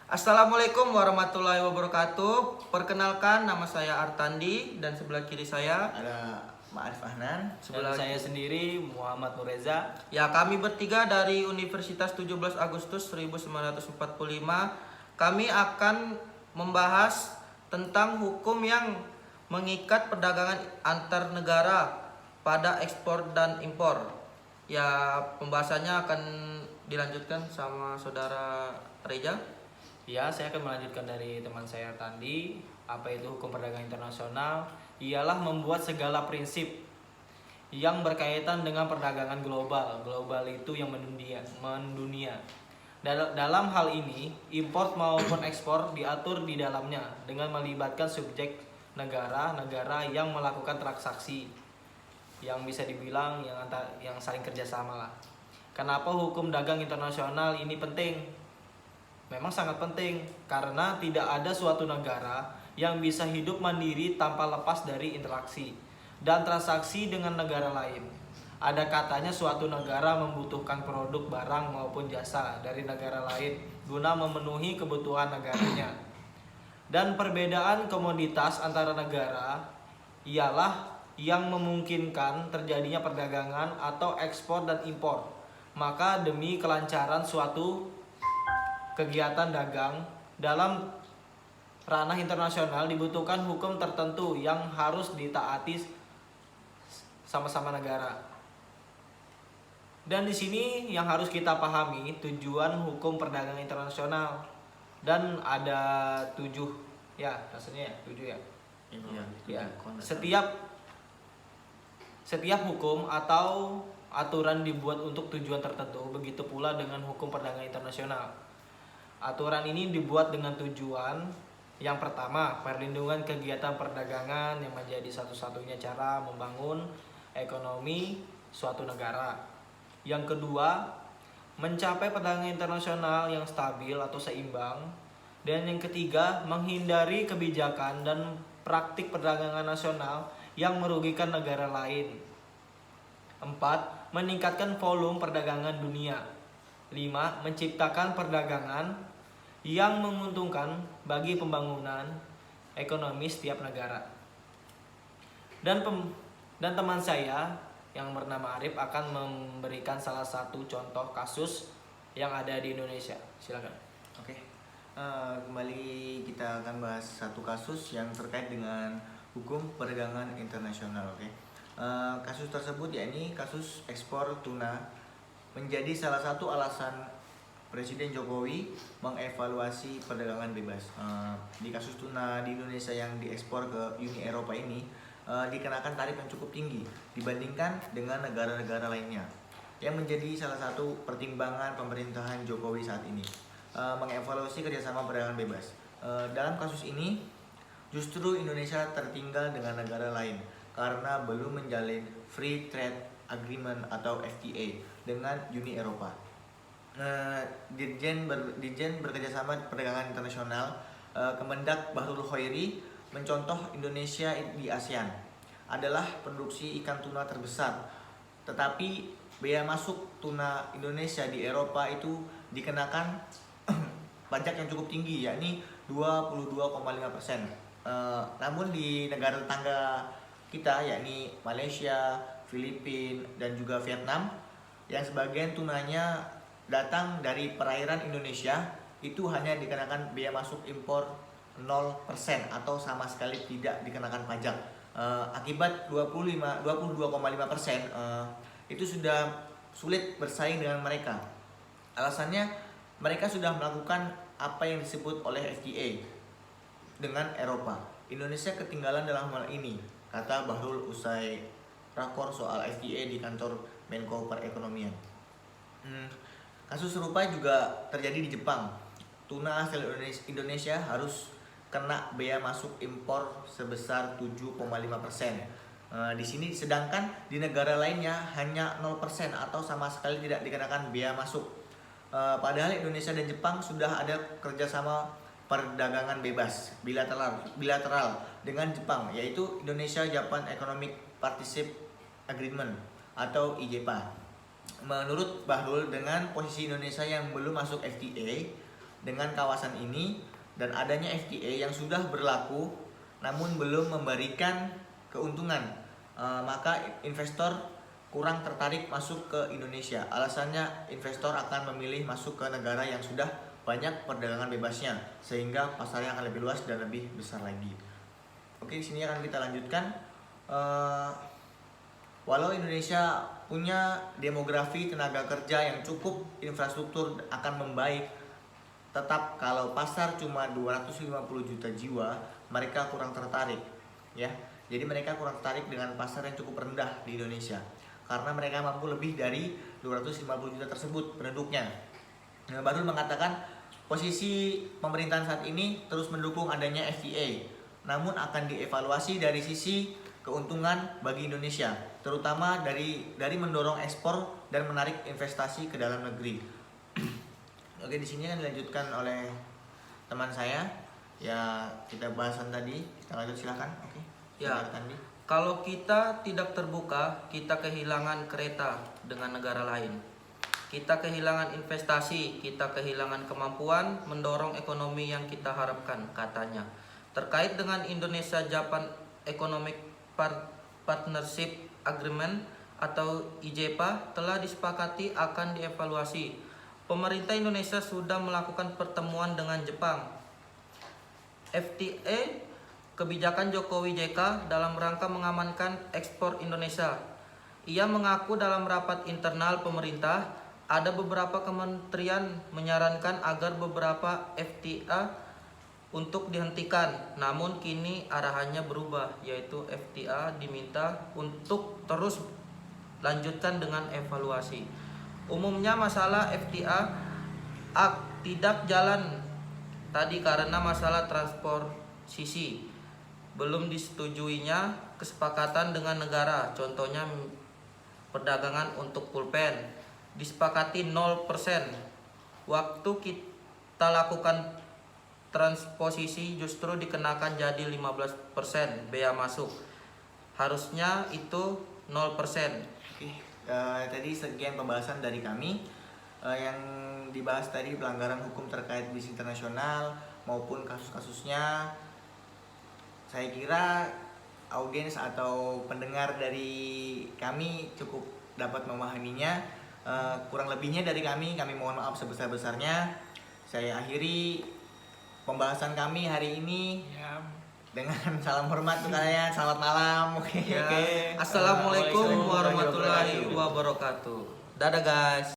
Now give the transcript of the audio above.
Assalamualaikum warahmatullahi wabarakatuh. Perkenalkan, nama saya Artandi dan sebelah kiri saya Ada Ma'arif Ahnan. sebelah Dan saya sendiri Muhammad Nureza. ya, kami bertiga dari Universitas 17 Agustus 1945. Kami akan membahas tentang hukum yang mengikat perdagangan antar negara pada ekspor dan impor. Ya, pembahasannya akan dilanjutkan sama saudara Reza. Ya, saya akan melanjutkan dari teman saya Tandi. Apa itu hukum perdagangan internasional? Ialah membuat segala prinsip yang berkaitan dengan perdagangan global. Global itu yang mendunia. Dalam hal ini, import maupun ekspor diatur di dalamnya dengan melibatkan subjek negara-negara yang melakukan transaksi yang bisa dibilang yang saling kerjasama lah. Kenapa hukum dagang internasional ini penting? Memang sangat penting karena tidak ada suatu negara yang bisa hidup mandiri tanpa lepas dari interaksi dan transaksi dengan negara lain. Ada katanya suatu negara membutuhkan produk, barang maupun jasa dari negara lain guna memenuhi kebutuhan negaranya. Dan perbedaan komoditas antara negara ialah yang memungkinkan terjadinya perdagangan atau ekspor dan impor. Maka demi kelancaran suatu kegiatan dagang dalam ranah internasional dibutuhkan hukum tertentu yang harus ditaati sama-sama negara. Dan di sini yang harus kita pahami tujuan hukum perdagangan internasional, dan ada 7 ya, rasanya ya 7 ya. Ya, setiap hukum atau aturan dibuat untuk tujuan tertentu, begitu pula dengan hukum perdagangan internasional. Aturan ini dibuat dengan tujuan yang pertama, perlindungan kegiatan perdagangan yang menjadi satu-satunya cara membangun ekonomi suatu negara. Yang kedua, mencapai perdagangan internasional yang stabil atau seimbang. Dan yang ketiga, menghindari kebijakan dan praktik perdagangan nasional yang merugikan negara lain. 4. Meningkatkan volume perdagangan dunia. 5. Menciptakan perdagangan yang menguntungkan bagi pembangunan ekonomi setiap negara. Dan teman saya yang bernama Arif akan memberikan salah satu contoh kasus yang ada di Indonesia. Silakan. Oke. Kembali kita akan bahas satu kasus yang terkait dengan hukum perdagangan internasional. Oke. Kasus tersebut yakni kasus ekspor tuna menjadi salah satu alasan Presiden Jokowi mengevaluasi perdagangan bebas. Di kasus tuna di Indonesia yang diekspor ke Uni Eropa ini dikenakan tarif yang cukup tinggi dibandingkan dengan negara-negara lainnya, yang menjadi salah satu pertimbangan pemerintahan Jokowi saat ini mengevaluasi kerjasama perdagangan bebas. Dalam kasus ini justru Indonesia tertinggal dengan negara lain karena belum menjalin Free Trade Agreement atau FTA dengan Uni Eropa. Dirjen Bekerjasama Perdagangan Internasional Kemendak Bahrul Khoiri mencontoh Indonesia di ASEAN adalah produksi ikan tuna terbesar, tetapi bea masuk tuna Indonesia di Eropa itu dikenakan pajak yang cukup tinggi, yakni 22,5%. Namun di negara tetangga kita yakni Malaysia, Filipina, dan juga Vietnam yang sebagian tunanya datang dari perairan Indonesia itu hanya dikenakan bea masuk impor 0% atau sama sekali tidak dikenakan pajak. Akibat 22,5% itu sudah sulit bersaing dengan mereka. Alasannya mereka sudah melakukan apa yang disebut oleh FTA dengan Eropa. Indonesia ketinggalan dalam hal ini, kata Bahrul usai rakor soal FTA di kantor Menko Perekonomian. Kasus serupa juga terjadi di Jepang. Tuna hasil Indonesia harus kena bea masuk impor sebesar 7,5%. Di sini sedangkan di negara lainnya hanya 0% atau sama sekali tidak dikenakan bea masuk. Padahal Indonesia dan Jepang sudah ada kerjasama perdagangan bebas bilateral dengan Jepang, yaitu Indonesia Japan Economic Partnership Agreement atau IJPA. Menurut Bahrul, dengan posisi Indonesia yang belum masuk FTA dengan kawasan ini dan adanya FTA yang sudah berlaku namun belum memberikan keuntungan, maka investor kurang tertarik masuk ke Indonesia. Alasannya investor akan memilih masuk ke negara yang sudah banyak perdagangan bebasnya sehingga pasarnya akan lebih luas dan lebih besar lagi. Oke, di sini akan kita lanjutkan. Walau Indonesia punya demografi tenaga kerja yang cukup, infrastruktur akan membaik, tetap kalau pasar cuma 250 juta jiwa, mereka kurang tertarik, ya. Jadi mereka kurang tertarik dengan pasar yang cukup rendah di Indonesia karena mereka mampu lebih dari 250 juta tersebut penduduknya. Bahrul mengatakan posisi pemerintahan saat ini terus mendukung adanya FTA, namun akan dievaluasi dari sisi keuntungan bagi Indonesia, terutama dari mendorong ekspor dan menarik investasi ke dalam negeri. Oke, di sini kan dilanjutkan oleh teman saya. Ya, kita bahasan tadi, kita lanjut silakan. Oke. Ya. Tandi. Kalau kita tidak terbuka, kita kehilangan kereta dengan negara lain. Kita kehilangan investasi, kita kehilangan kemampuan mendorong ekonomi yang kita harapkan, katanya. Terkait dengan Indonesia-Japan Economic Partnership Agreement atau IJPA telah disepakati akan dievaluasi. Pemerintah Indonesia sudah melakukan pertemuan dengan Jepang. FTA, kebijakan Jokowi JK dalam rangka mengamankan ekspor Indonesia. Ia mengaku dalam rapat internal pemerintah, ada beberapa kementerian menyarankan agar beberapa FTA untuk dihentikan, namun kini arahannya berubah, yaitu FTA diminta untuk terus lanjutkan dengan evaluasi. Umumnya masalah FTA tidak jalan tadi karena masalah transportasi. Belum disetujuinya kesepakatan dengan negara, contohnya perdagangan untuk pulpen disepakati 0%. Waktu kita lakukan transposisi justru dikenakan jadi 15% bea masuk. Harusnya itu 0%. Oke, tadi sekian pembahasan dari kami. Yang dibahas tadi pelanggaran hukum terkait bisnis internasional maupun kasus-kasusnya. Saya kira audiens atau pendengar dari kami cukup dapat memahaminya. Kurang lebihnya dari kami mohon maaf sebesar-besarnya. Saya akhiri pembahasan kami hari ini dengan salam hormat untuk kalian. Selamat malam. Oke. Assalamualaikum warahmatullahi wabarakatuh. Dadah guys.